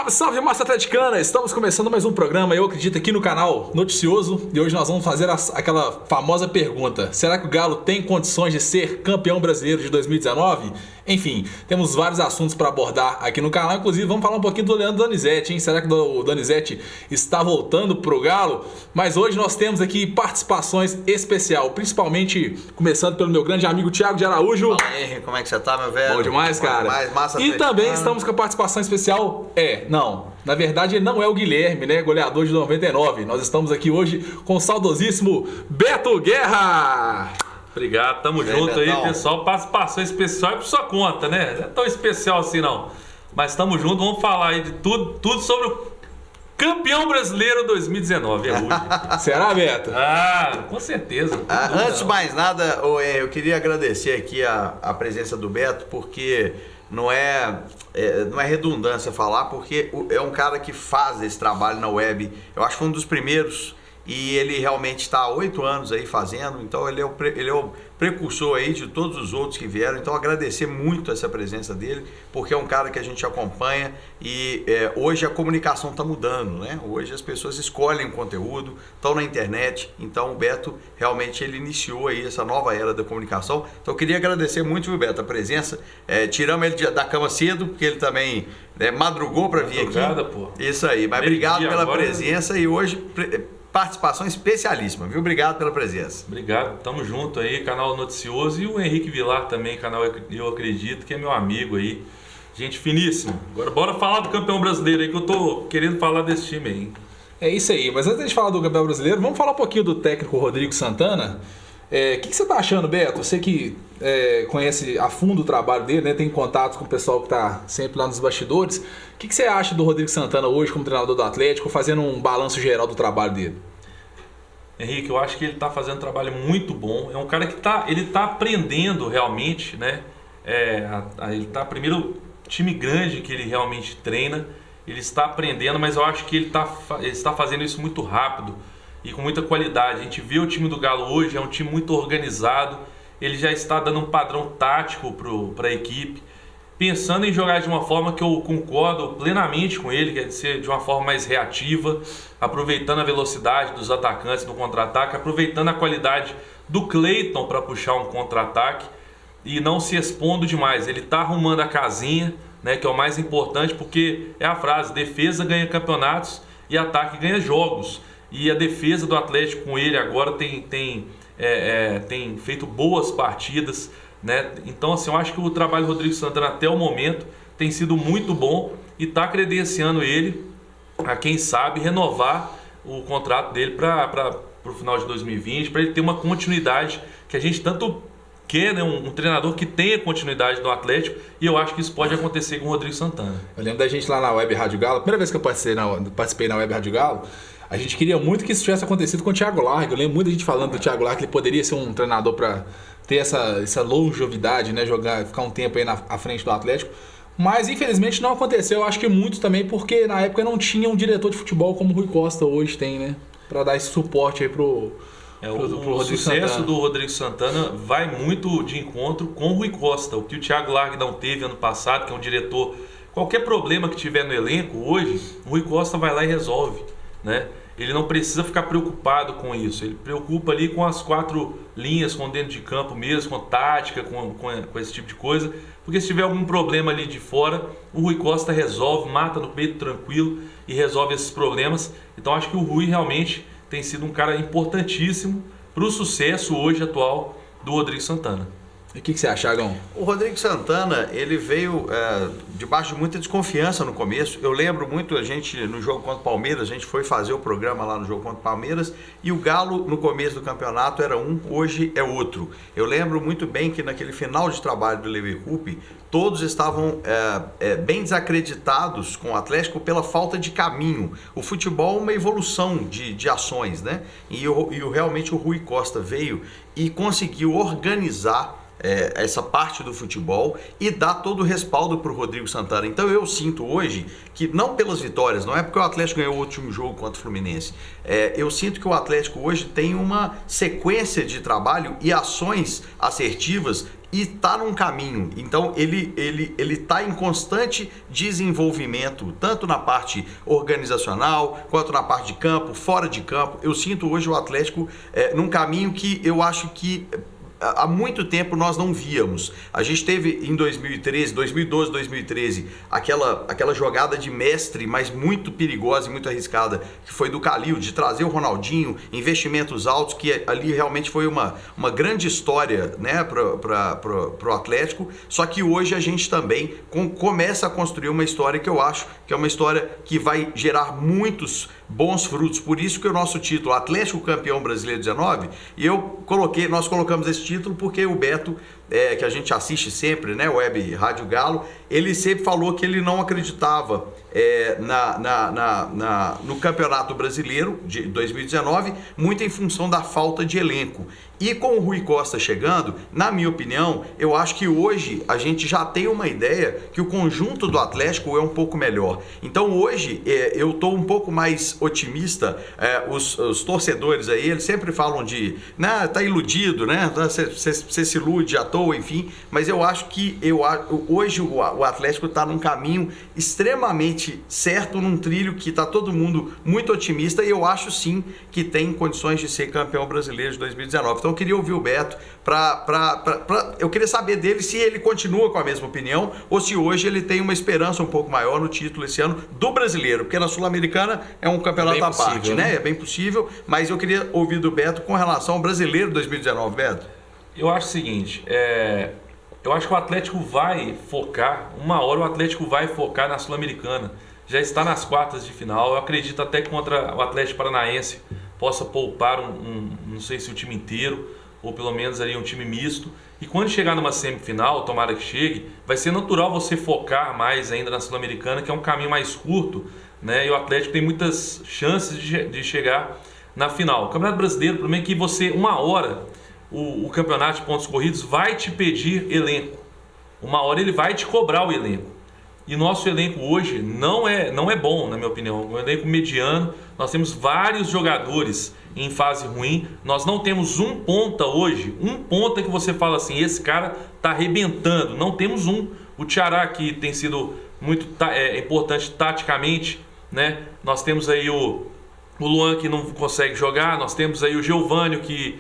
Salve, salve, massa atleticana! Estamos começando mais um programa, eu acredito, aqui no canal Noticioso. E hoje nós vamos fazer aquela famosa pergunta: será que o Galo tem condições de ser campeão brasileiro de 2019? Enfim, temos vários assuntos para abordar aqui no canal. Inclusive, vamos falar um pouquinho do Leandro Donizete, hein? Será que o Donizete está voltando pro Galo? Mas hoje nós temos aqui participações especial, principalmente começando pelo meu grande amigo Thiago de Araújo. Fala aí, Henrique, como é que você tá, meu velho? Bom demais, cara. Demais, massa e também estamos com a participação especial. Na verdade ele não é o Guilherme, né? Goleador de 99. Nós estamos aqui hoje com o saudosíssimo Beto Guerra. Obrigado, tamo junto aí, pessoal. Participação especial é por sua conta, né? Não é tão especial assim, não. Mas tamo junto, vamos falar aí de tudo sobre o campeão brasileiro 2019, é hoje. Será, Beto? Com certeza. Antes de mais nada, eu queria agradecer aqui a presença do Beto, porque não é redundância falar, porque é um cara que faz esse trabalho na web. Eu acho que foi um dos primeiros. E ele realmente está há 8 anos aí fazendo, então ele é o precursor aí de todos os outros que vieram. Então agradecer muito essa presença dele, porque é um cara que a gente acompanha e hoje a comunicação está mudando, né? Hoje as pessoas escolhem o conteúdo, estão na internet, então o Beto realmente ele iniciou aí essa nova era da comunicação. Então eu queria agradecer muito, viu, Beto, a presença. Tiramos ele da cama cedo, porque ele também madrugou para vir aqui. Pô. Isso aí, mas obrigado pela presença e hoje... participação especialíssima, viu? Obrigado pela presença. Obrigado, tamo junto aí, canal Noticioso, e o Henrique Vilar também, canal Eu Acredito, que é meu amigo aí, gente finíssima. Agora bora falar do campeão brasileiro aí, que eu tô querendo falar desse time aí. É isso aí, mas antes de falar do campeão brasileiro, vamos falar um pouquinho do técnico Rodrigo Santana. O que você tá achando, Beto? Você que conhece a fundo o trabalho dele, né? Tem contato com o pessoal que tá sempre lá nos bastidores. O que você acha do Rodrigo Santana hoje como treinador do Atlético, fazendo um balanço geral do trabalho dele? Henrique, eu acho que ele tá fazendo um trabalho muito bom. É um cara que ele tá aprendendo realmente, né? Ele tá, primeiro, time grande que ele realmente treina. Ele está aprendendo, mas eu acho que ele está fazendo isso muito rápido e com muita qualidade. A gente vê o time do Galo hoje, é um time muito organizado. Ele já está dando um padrão tático para a equipe, pensando em jogar de uma forma que eu concordo plenamente com ele, quer dizer, de uma forma mais reativa, aproveitando a velocidade dos atacantes no contra-ataque, aproveitando a qualidade do Cleiton para puxar um contra-ataque e não se expondo demais. Ele está arrumando a casinha, né, que é o mais importante, porque é a frase: defesa ganha campeonatos e ataque ganha jogos. E a defesa do Atlético com ele agora tem feito boas partidas, né? Então, assim, eu acho que o trabalho do Rodrigo Santana até o momento tem sido muito bom e está credenciando ele a, quem sabe, renovar o contrato dele para o final de 2020, para ele ter uma continuidade que a gente tanto quer, né? Um treinador que tenha continuidade no Atlético, e eu acho que isso pode acontecer com o Rodrigo Santana. Eu lembro da gente lá na Web Rádio Galo, a primeira vez que eu participei na Web Rádio Galo, a gente queria muito que isso tivesse acontecido com o Thiago Largue. Eu lembro muita gente falando do Thiago Largue, que ele poderia ser um treinador para ter essa longevidade, né? Ficar um tempo aí à frente do Atlético. Mas infelizmente não aconteceu. Eu acho que muito também porque na época não tinha um diretor de futebol como o Rui Costa hoje tem, né? Para dar esse suporte aí pro o sucesso do Rodrigo Santana vai muito de encontro com o Rui Costa. O que o Thiago Largue não teve ano passado, que é um diretor... Qualquer problema que tiver no elenco hoje, o Rui Costa vai lá e resolve, né? Ele não precisa ficar preocupado com isso. Ele preocupa ali com as 4 linhas, com dentro de campo mesmo, com tática, com esse tipo de coisa. Porque se tiver algum problema ali de fora, o Rui Costa resolve, mata no peito tranquilo e resolve esses problemas. Então acho que o Rui realmente tem sido um cara importantíssimo para o sucesso hoje atual do Rodrigo Santana. E o que você acha, Thiagão? O Rodrigo Santana, ele veio debaixo de muita desconfiança no começo. Eu lembro muito, a gente no jogo contra o Palmeiras, a gente foi fazer o programa lá no jogo contra o Palmeiras, e o Galo no começo do campeonato era um, hoje é outro. Eu lembro muito bem que naquele final de trabalho do Leverkusen, todos estavam bem desacreditados com o Atlético pela falta de caminho. O futebol é uma evolução de ações, né? E realmente o Rui Costa veio e conseguiu organizar essa parte do futebol e dar todo o respaldo para o Rodrigo Santana. Então eu sinto hoje que, não pelas vitórias, não é porque o Atlético ganhou o último jogo contra o Fluminense, eu sinto que o Atlético hoje tem uma sequência de trabalho e ações assertivas e está num caminho. Então ele está em constante desenvolvimento, tanto na parte organizacional, quanto na parte de campo, fora de campo. Eu sinto hoje o Atlético num caminho que eu acho que há muito tempo nós não víamos. A gente teve em 2012, 2013, aquela jogada de mestre, mas muito perigosa e muito arriscada, que foi do Calil, de trazer o Ronaldinho, investimentos altos, que ali realmente foi uma grande história, né, para o Atlético. Só que hoje a gente também começa a construir uma história que eu acho que é uma história que vai gerar muitos bons frutos. Por isso que o nosso título, Atlético Campeão Brasileiro 19, e nós colocamos esse título porque o Beto, que a gente assiste sempre, né, Web Rádio Galo, ele sempre falou que ele não acreditava no Campeonato Brasileiro de 2019, muito em função da falta de elenco. E com o Rui Costa chegando, na minha opinião, eu acho que hoje a gente já tem uma ideia que o conjunto do Atlético é um pouco melhor. Então hoje eu estou um pouco mais otimista. Os torcedores aí, eles sempre falam de, né, tá iludido, né? Você se ilude à toa, enfim. Mas eu acho que hoje o Atlético está num caminho extremamente certo, num trilho que está todo mundo muito otimista, e eu acho sim que tem condições de ser campeão brasileiro de 2019. Então eu queria ouvir o Beto, eu queria saber dele se ele continua com a mesma opinião ou se hoje ele tem uma esperança um pouco maior no título esse ano do brasileiro, porque na Sul-Americana é um campeonato à parte, né? É bem possível, mas eu queria ouvir do Beto com relação ao brasileiro 2019, Beto. Eu acho o seguinte, eu acho que o Atlético vai focar, uma hora o Atlético vai focar na Sul-Americana, já está nas quartas de final. Eu acredito até que contra o Atlético Paranaense possa poupar não sei se o time inteiro, ou pelo menos ali um time misto. E quando chegar numa semifinal, tomara que chegue, vai ser natural você focar mais ainda na Sul-Americana, que é um caminho mais curto, né? E o Atlético tem muitas chances de chegar na final. O Campeonato Brasileiro, o problema é que você, uma hora, o campeonato de pontos corridos vai te pedir elenco. Uma hora ele vai te cobrar o elenco. E nosso elenco hoje não é bom, na minha opinião. Um elenco mediano. Nós temos vários jogadores em fase ruim. Nós não temos um ponta hoje. Um ponta que você fala assim, esse cara tá arrebentando. Não temos um. O Ceará, que tem sido muito importante taticamente, né? Nós temos aí o Luan, que não consegue jogar. Nós temos aí o Geovânio, que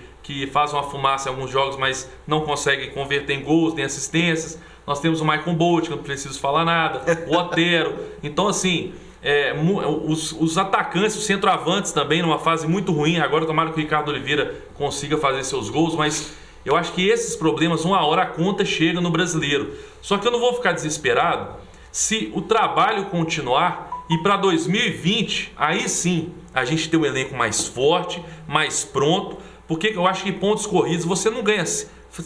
faz uma fumaça em alguns jogos, mas não consegue converter em gols, tem assistências. Nós temos o Maicon Bolt, que não preciso falar nada, o Otero. Então, assim, os atacantes, os centroavantes também, numa fase muito ruim. Agora, tomara que o Ricardo Oliveira consiga fazer seus gols, mas eu acho que esses problemas, uma hora a conta chega no brasileiro. Só que eu não vou ficar desesperado se o trabalho continuar e para 2020, aí sim, a gente ter um elenco mais forte, mais pronto, porque eu acho que pontos corridos você não ganha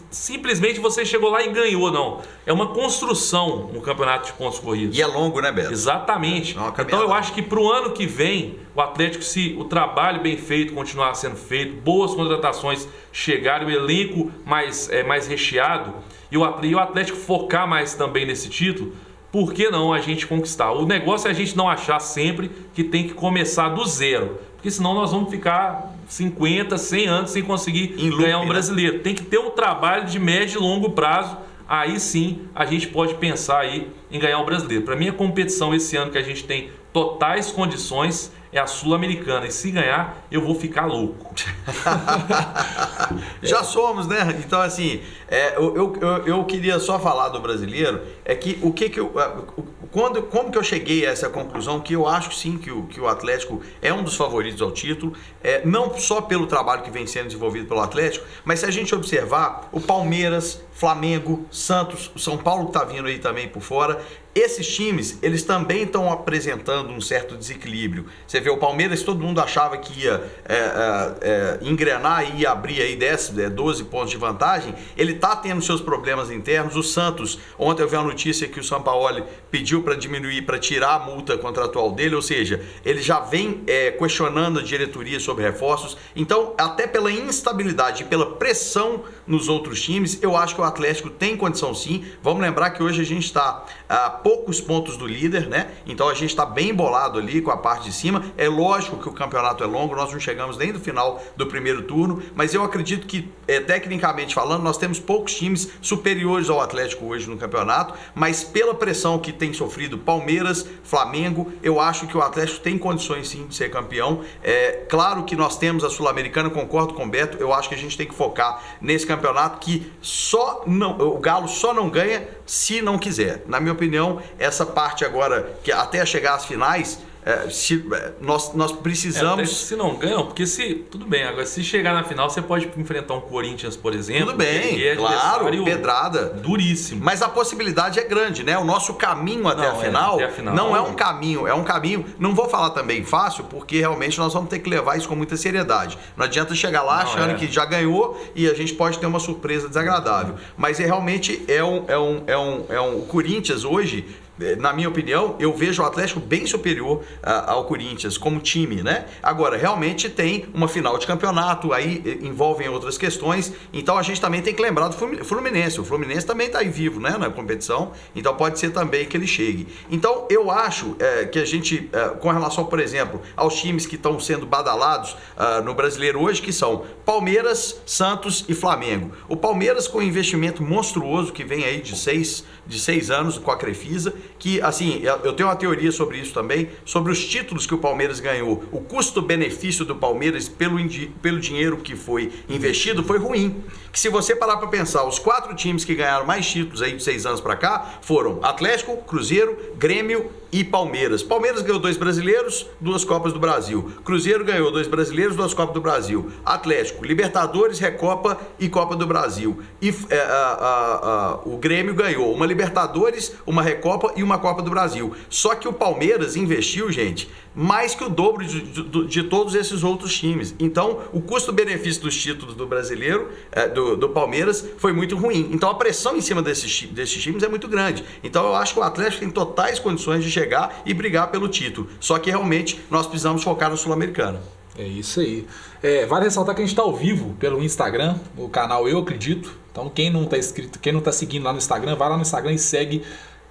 simplesmente você chegou lá e ganhou, não. É uma construção no campeonato de pontos corridos. E é longo, né, Beto? Exatamente. Então eu acho que para o ano que vem, o Atlético, se o trabalho bem feito continuar sendo feito, boas contratações chegarem, o elenco mais recheado, e o Atlético focar mais também nesse título, por que não a gente conquistar? O negócio é a gente não achar sempre que tem que começar do zero, porque senão nós vamos ficar 50, 100 anos sem conseguir ganhar um brasileiro. Tem que ter um trabalho de médio e longo prazo, aí sim a gente pode pensar aí em ganhar um brasileiro. Para mim a competição esse ano que a gente tem totais condições é a Sul-Americana, e se ganhar eu vou ficar louco. Já somos, né? Então assim, eu queria só falar do brasileiro, como que eu cheguei a essa conclusão, que eu acho sim que o Atlético é um dos favoritos ao título, não só pelo trabalho que vem sendo desenvolvido pelo Atlético, mas se a gente observar o Palmeiras, Flamengo, Santos, o São Paulo que está vindo aí também por fora, esses times, eles também estão apresentando um certo desequilíbrio. Você vê o Palmeiras, todo mundo achava que ia engrenar e ia abrir aí 10, 12 pontos de vantagem, ele está tendo seus problemas internos. O Santos, ontem eu vi a notícia que o Sampaoli pediu para diminuir, para tirar a multa contratual dele, ou seja, ele já vem questionando a diretoria sobre reforços. Então, até pela instabilidade e pela pressão nos outros times, eu acho que o Atlético tem condição sim. Vamos lembrar que hoje a gente está a poucos pontos do líder, né? Então a gente está bem embolado ali com a parte de cima. É lógico que o campeonato é longo, nós não chegamos nem do final do primeiro turno, mas eu acredito que, tecnicamente falando, nós temos poucos times superiores ao Atlético hoje no campeonato, mas pela pressão que tem sofrido Palmeiras, Flamengo, eu acho que o Atlético tem condições sim de ser campeão. Claro que nós temos a Sul-Americana, concordo com o Beto, eu acho que a gente tem que focar nesse campeonato que o Galo só não ganha se não quiser. Na minha opinião, essa parte agora, que até chegar às finais, nós precisamos... se não ganham, porque tudo bem, agora se chegar na final, você pode enfrentar um Corinthians, por exemplo. Tudo bem, claro, pedrada. Duríssimo. Mas a possibilidade é grande, né? O nosso caminho até a final não é um caminho, não vou falar também fácil, porque realmente nós vamos ter que levar isso com muita seriedade. Não adianta chegar lá achando que já ganhou e a gente pode ter uma surpresa desagradável. Mas realmente o Corinthians hoje, na minha opinião, eu vejo o Atlético bem superior ao Corinthians como time, né? Agora, realmente tem uma final de campeonato, aí envolvem outras questões, então a gente também tem que lembrar do Fluminense. O Fluminense também está aí vivo, né, na competição, então pode ser também que ele chegue. Então, eu acho que a gente, com relação, por exemplo, aos times que estão sendo badalados no Brasileiro hoje, que são Palmeiras, Santos e Flamengo. O Palmeiras com um investimento monstruoso que vem aí de 6 anos com a Crefisa, que, assim, eu tenho uma teoria sobre isso também, sobre os títulos que o Palmeiras ganhou. O custo-benefício do Palmeiras pelo dinheiro que foi investido foi ruim. Que se você parar para pensar, os 4 times que ganharam mais títulos aí de 6 anos para cá foram Atlético, Cruzeiro, Grêmio e Palmeiras. Palmeiras ganhou 2 brasileiros, 2 Copas do Brasil. Cruzeiro ganhou 2 brasileiros, 2 Copas do Brasil. Atlético, Libertadores, Recopa e Copa do Brasil. E o Grêmio ganhou uma Libertadores, uma Recopa e uma Copa do Brasil. Só que o Palmeiras investiu, gente, mais que o dobro de todos esses outros times. Então, o custo-benefício dos títulos do brasileiro, do Palmeiras, foi muito ruim. Então, a pressão em cima desses times é muito grande. Então, eu acho que o Atlético tem totais condições de chegar e brigar pelo título. Só que, realmente, nós precisamos focar no Sul-Americano. É isso aí. Vale ressaltar que a gente está ao vivo pelo Instagram, o canal Eu Acredito. Então, quem não está inscrito, quem não está seguindo lá no Instagram, vai lá no Instagram e segue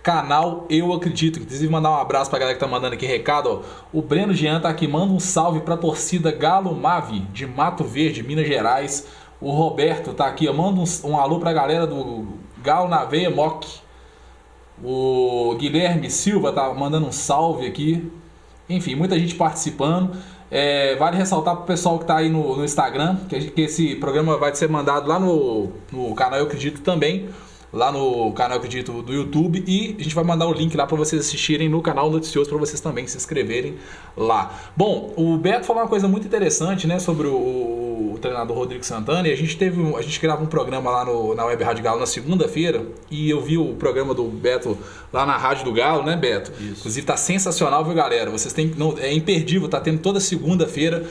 canal Eu Acredito. Inclusive, mandar um abraço pra galera que tá mandando aqui recado. Ó. O Breno Jean tá aqui, manda um salve pra torcida Galo Mave, de Mato Verde, Minas Gerais. O Roberto tá aqui, ó, manda um alô pra galera do Galo na Veia Moc. O Guilherme Silva tá mandando um salve aqui. Enfim, muita gente participando. Vale ressaltar pro pessoal que tá aí no Instagram, que esse programa vai ser mandado lá no canal Eu Acredito também. Lá no canal, acredito, do YouTube, e a gente vai mandar o link lá para vocês assistirem no canal Noticioso, para vocês também se inscreverem lá. Bom, o Beto falou uma coisa muito interessante, né, sobre o treinador Rodrigo Santana, e a gente gravou um programa lá na Web Rádio Galo na segunda-feira, e eu vi o programa do Beto lá na Rádio do Galo, né, Beto? Isso. Inclusive tá sensacional, viu, galera? Vocês é imperdível, tá tendo toda segunda-feira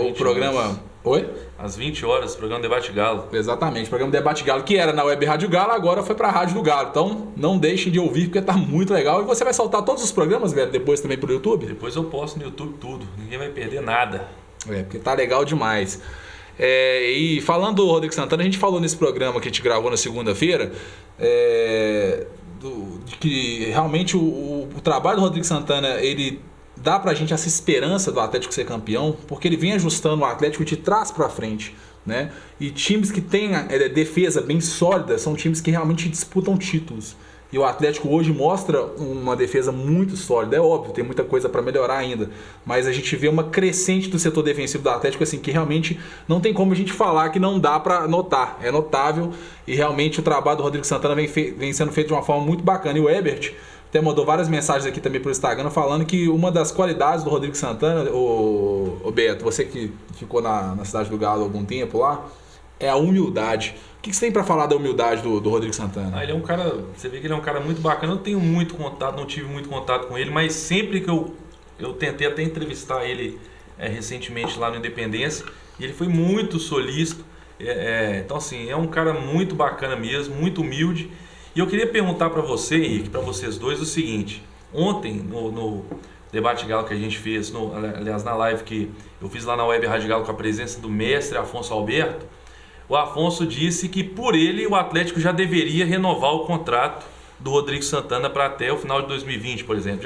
o programa... Horas. Oi? Às 20 horas, programa Debate Galo. Exatamente, programa Debate Galo, que era na Web Rádio Galo, agora foi pra Rádio do Galo. Então, não deixem de ouvir, porque tá muito legal. E você vai soltar todos os programas, Beto, depois também pro YouTube? Depois eu posto no YouTube tudo. Ninguém vai perder nada. Porque tá legal demais. E falando do Rodrigo Santana, a gente falou nesse programa que a gente gravou na segunda-feira, de que realmente o trabalho do Rodrigo Santana, ele dá pra gente essa esperança do Atlético ser campeão, porque ele vem ajustando o Atlético de trás pra frente, né? E times que têm defesa bem sólida são times que realmente disputam títulos. E o Atlético hoje mostra uma defesa muito sólida. É óbvio, tem muita coisa para melhorar ainda, mas a gente vê uma crescente do setor defensivo do Atlético, assim, que realmente não tem como a gente falar que não dá para notar. É notável, e realmente o trabalho do Rodrigo Santana vem sendo feito de uma forma muito bacana. E o Ebert até mandou várias mensagens aqui também pro Instagram falando que uma das qualidades do Rodrigo Santana, o Beto, você que ficou na cidade do Galo há algum tempo lá, é a humildade. O que você tem para falar da humildade do Rodrigo Santana? Ele é um cara, você vê que ele é um cara muito bacana. Eu tenho muito contato, não tive muito contato com ele, mas sempre que eu tentei até entrevistar ele recentemente lá no Independência, e ele foi muito solícito. Então assim, é um cara muito bacana mesmo, muito humilde. E eu queria perguntar para você, Henrique, para vocês dois, o seguinte. Ontem, no Debate Galo que a gente fez, aliás, na live que eu fiz lá na Web Rádio Galo com a presença do mestre Afonso Alberto, o Afonso disse que por ele o Atlético já deveria renovar o contrato do Rodrigo Santana para até o final de 2020, por exemplo.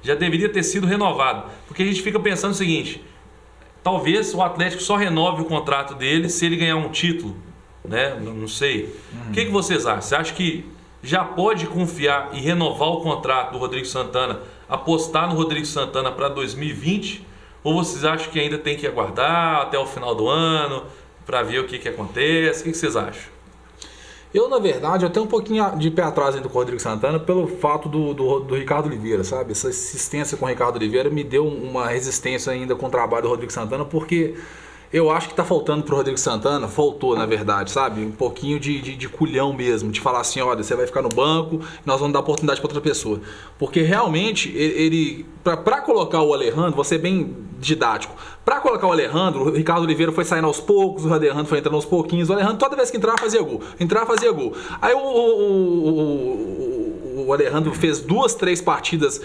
Já deveria ter sido renovado. Porque a gente fica pensando o seguinte, talvez o Atlético só renove o contrato dele se ele ganhar um título, né? Não sei. O que vocês acham? Você acha que já pode confiar e renovar o contrato do Rodrigo Santana, apostar no Rodrigo Santana para 2020? Ou vocês acham que ainda tem que aguardar até o final do ano para ver o que acontece? O que vocês acham? Eu, na verdade, eu tenho um pouquinho de pé atrás ainda com o Rodrigo Santana pelo fato do Ricardo Oliveira, sabe? Essa insistência com o Ricardo Oliveira me deu uma resistência ainda com o trabalho do Rodrigo Santana, porque eu acho que tá faltando pro Rodrigo Santana, faltou na verdade, sabe? Um pouquinho de culhão mesmo, de falar assim, olha, você vai ficar no banco, nós vamos dar oportunidade para outra pessoa. Porque realmente, ele para colocar o Alejandro, vou ser bem didático, para colocar o Alejandro, o Ricardo Oliveira foi saindo aos poucos, o Alejandro foi entrando aos pouquinhos, o Alejandro toda vez que entrava fazia gol, Aí o Alejandro fez 2, 3 partidas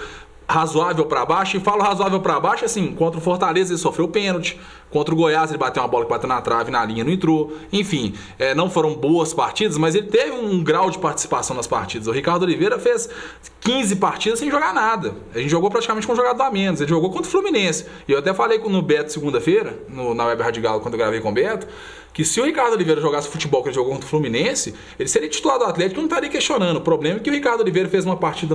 razoável para baixo, e falo razoável para baixo assim, contra o Fortaleza ele sofreu pênalti, contra o Goiás ele bateu uma bola que bateu na trave, na linha, não entrou, enfim, não foram boas partidas, mas ele teve um grau de participação nas partidas. O Ricardo Oliveira fez 15 partidas sem jogar nada, a gente jogou praticamente com um jogador a menos, ele jogou contra o Fluminense, e eu até falei no Beto segunda-feira, na Web Rádio Galo, quando eu gravei com o Beto, que se o Ricardo Oliveira jogasse o futebol que ele jogou contra o Fluminense, ele seria titular do Atlético e não estaria questionando. O problema é que o Ricardo Oliveira fez uma partida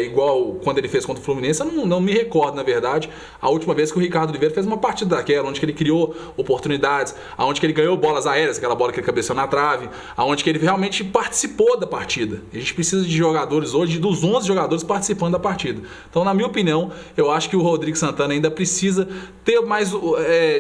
igual quando ele fez contra o Fluminense. Eu não me recordo, na verdade, a última vez que o Ricardo Oliveira fez uma partida daquela, onde que ele criou oportunidades, onde que ele ganhou bolas aéreas, aquela bola que ele cabeceou na trave, onde que ele realmente participou da partida. A gente precisa de jogadores hoje, dos 11 jogadores participando da partida. Então, na minha opinião, eu acho que o Rodrigo Santana ainda precisa ter mais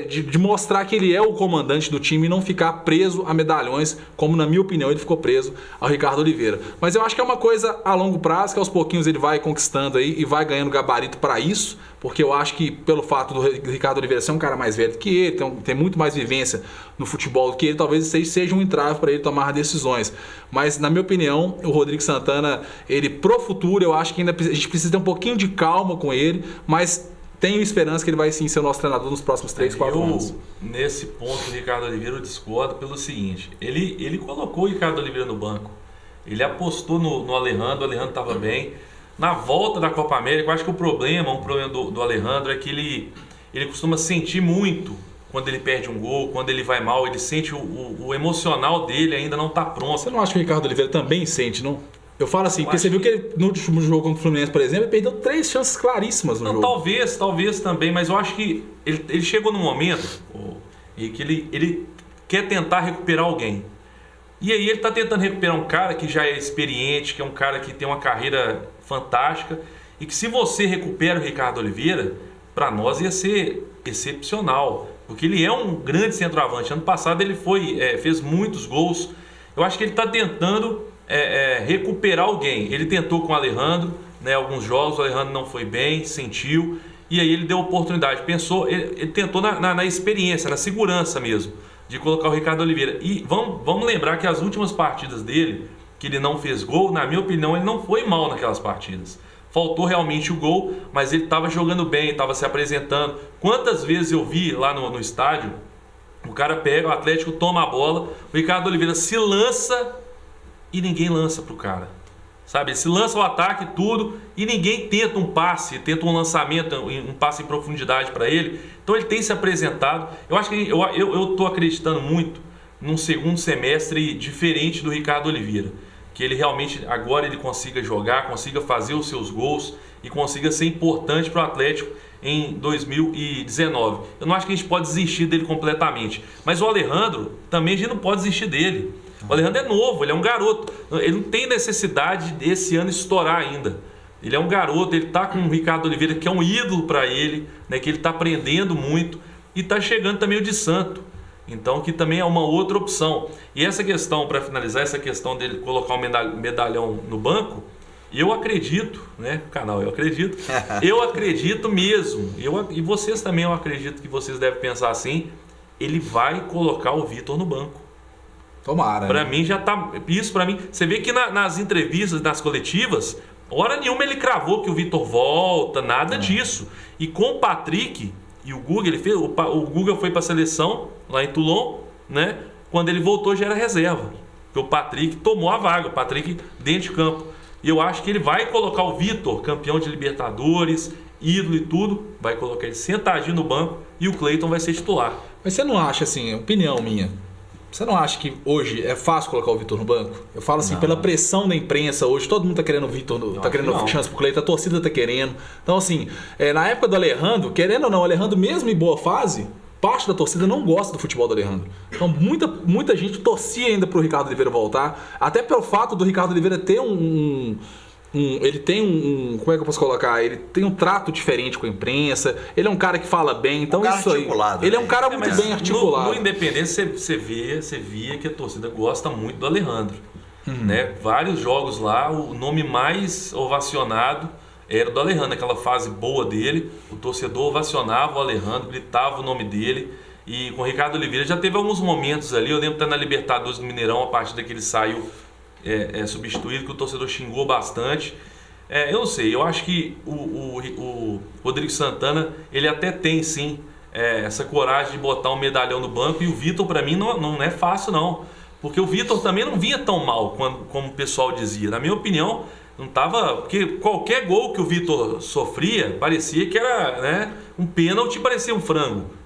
de mostrar que ele é o comandante do time e não ficar preso a medalhões, como na minha opinião ele ficou preso ao Ricardo Oliveira. Mas eu acho que é uma coisa a longo prazo, que aos pouquinhos ele vai conquistando aí e vai ganhando gabarito para isso, porque eu acho que pelo fato do Ricardo Oliveira ser um cara mais velho do que ele, tem muito mais vivência no futebol do que ele, talvez seja um entrave para ele tomar decisões. Mas na minha opinião, o Rodrigo Santana, ele pro futuro, eu acho que ainda a gente precisa ter um pouquinho de calma com ele, mas tenho esperança que ele vai sim ser o nosso treinador nos próximos 3, 4 anos. Nesse ponto, o Ricardo Oliveira, eu discordo pelo seguinte, ele colocou o Ricardo Oliveira no banco, ele apostou no Alejandro, o Alejandro estava bem. Na volta da Copa América, eu acho que um problema do Alejandro é que ele costuma sentir muito quando ele perde um gol, quando ele vai mal, ele sente o emocional dele ainda não está pronto. Você não acha que o Ricardo Oliveira também sente, não? Eu falo assim, porque você viu que ele, no último jogo contra o Fluminense, por exemplo, ele perdeu 3 chances claríssimas no jogo. Talvez também, mas eu acho que ele chegou num momento em que ele quer tentar recuperar alguém. E aí ele está tentando recuperar um cara que já é experiente, que é um cara que tem uma carreira fantástica, e que se você recupera o Ricardo Oliveira, para nós ia ser excepcional, porque ele é um grande centroavante. Ano passado ele fez muitos gols. Eu acho que ele está tentando recuperar alguém. Ele tentou com o Alejandro, né, alguns jogos, o Alejandro não foi bem, sentiu, e aí ele deu oportunidade, pensou, ele tentou na experiência, na segurança mesmo, de colocar o Ricardo Oliveira. E vamos lembrar que as últimas partidas dele, que ele não fez gol, na minha opinião, ele não foi mal naquelas partidas. Faltou realmente o gol, mas ele estava jogando bem, estava se apresentando. Quantas vezes eu vi lá no estádio, o cara pega, o Atlético toma a bola, o Ricardo Oliveira se lança e ninguém lança pro cara, sabe? Ele se lança o ataque e tudo, e ninguém tenta um passe, tenta um lançamento, um passe em profundidade para ele. Então ele tem se apresentado. Eu acho que eu tô acreditando muito num segundo semestre diferente do Ricardo Oliveira, que ele realmente agora ele consiga jogar, consiga fazer os seus gols e consiga ser importante para o Atlético em 2019. Eu não acho que a gente pode desistir dele completamente, mas o Alejandro também a gente não pode desistir dele. O Alejandro é novo, ele é um garoto, ele não tem necessidade desse ano estourar ainda. Ele é um garoto, ele está com o Ricardo Oliveira, que é um ídolo para ele, né, que ele está aprendendo muito, e está chegando também o de Santo, então que também é uma outra opção. E essa questão, para finalizar, essa questão dele colocar um medalhão no banco, eu acredito, né, canal, eu acredito mesmo, e vocês também, eu acredito que vocês devem pensar assim, ele vai colocar o Vitor no banco. Tomara. Para mim já tá. Isso para mim. Você vê que nas entrevistas, nas coletivas, hora nenhuma ele cravou que o Vitor volta, nada disso. E com o Patrick e o Guga, o Guga foi para a seleção lá em Toulon, né? Quando ele voltou já era reserva. Porque o Patrick tomou a vaga, o Patrick dentro de campo. E eu acho que ele vai colocar o Vitor, campeão de Libertadores, ídolo e tudo, vai colocar ele sentadinho no banco e o Cleiton vai ser titular. Mas você não acha, assim, opinião minha, você não acha que hoje é fácil colocar o Vitor no banco? Eu falo assim, pela pressão da imprensa hoje, todo mundo tá querendo o Vitor, tá querendo chance pro Cleiton, a torcida tá querendo. Então, assim, na época do Alejandro, querendo ou não, o Alejandro mesmo em boa fase, parte da torcida não gosta do futebol do Alejandro. Então, muita gente torcia ainda pro Ricardo Oliveira voltar, até pelo fato do Ricardo Oliveira ter ele tem como é que eu posso colocar? Ele tem um trato diferente com a imprensa. Ele é um cara que fala bem, então isso aí. Ele é um cara muito bem articulado. No Independência você via que a torcida gosta muito do Alejandro, né? Vários jogos lá, o nome mais ovacionado era do Alejandro, aquela fase boa dele. O torcedor ovacionava o Alejandro, gritava o nome dele. E com o Ricardo Oliveira já teve alguns momentos ali. Eu lembro que tá na Libertadores do Mineirão, a partir daquele saiu substituído, que o torcedor xingou bastante. Eu não sei, eu acho que o Rodrigo Santana, ele até tem sim essa coragem de botar um medalhão no banco, e o Vitor para mim não é fácil não, porque o Vitor também não vinha tão mal como o pessoal dizia. Na minha opinião, não tava, porque qualquer gol que o Vitor sofria parecia que era, né, um pênalti, parecia um frango.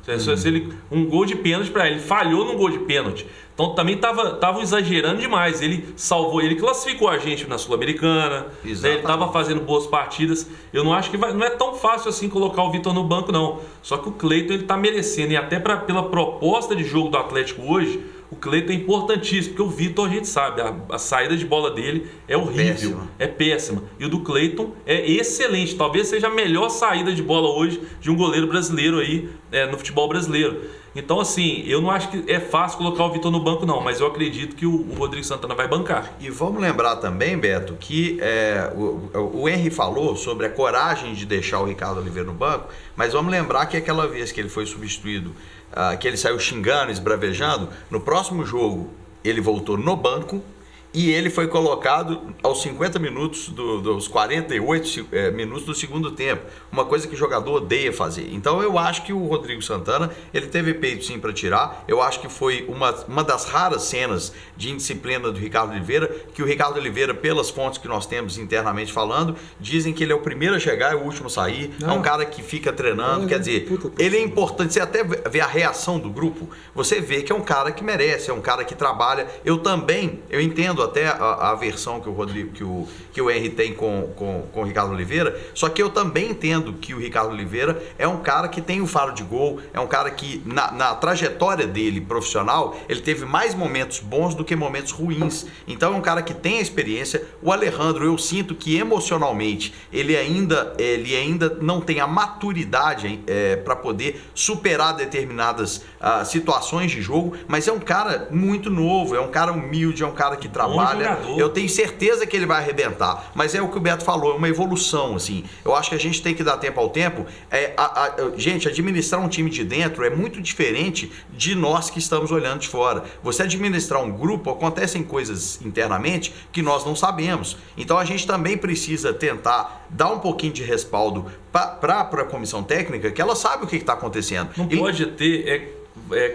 Um gol de pênalti para ele, falhou num gol de pênalti. Então também estavam exagerando demais. Ele salvou, ele classificou a gente na Sul-Americana, né? Ele estava fazendo boas partidas. Eu não acho que não é tão fácil assim colocar o Vitor no banco, não. Só que o Cleiton, ele está merecendo, e até pela proposta de jogo do Atlético hoje, o Cleiton é importantíssimo, porque o Vitor, a gente sabe, a saída de bola dele é horrível, é péssima. E o do Cleiton é excelente, talvez seja a melhor saída de bola hoje de um goleiro brasileiro aí, no futebol brasileiro. Então, assim, eu não acho que é fácil colocar o Vitor no banco, não, mas eu acredito que o Rodrigo Santana vai bancar. E vamos lembrar também, Beto, que o Henry falou sobre a coragem de deixar o Ricardo Oliveira no banco, mas vamos lembrar que aquela vez que ele foi substituído, que ele saiu xingando, esbravejando, no próximo jogo ele voltou no banco e ele foi colocado aos 50 minutos dos 48 minutos do segundo tempo. Uma coisa que o jogador odeia fazer. Então eu acho que o Rodrigo Santana, ele teve peito sim para tirar. Eu acho que foi uma das raras cenas de indisciplina do Ricardo Oliveira, que o Ricardo Oliveira, pelas fontes que nós temos internamente falando, dizem que ele é o primeiro a chegar e o último a sair. É um cara que fica treinando. Quer dizer, ele é importante. Você até vê a reação do grupo, você vê que é um cara que merece, é um cara que trabalha. Eu entendo até a versão que o Rodrigo, que o Henry tem com o Ricardo Oliveira, só que eu também entendo que o Ricardo Oliveira é um cara que tem o faro de gol, é um cara que na trajetória dele profissional, ele teve mais momentos bons do que momentos ruins. Então é um cara que tem a experiência. O Alejandro, eu sinto que emocionalmente ele ainda não tem a maturidade para poder superar determinadas situações de jogo, mas é um cara muito novo, é um cara humilde, é um cara que trabalha. Eu tenho certeza que ele vai arrebentar, mas é o que o Beto falou, é uma evolução, assim. Eu acho que a gente tem que dar tempo ao tempo. Gente, administrar um time de dentro é muito diferente de nós que estamos olhando de fora. Você administrar um grupo, acontecem coisas internamente que nós não sabemos. Então a gente também precisa tentar dar um pouquinho de respaldo para a comissão técnica, que ela sabe o que está acontecendo. Não pode ter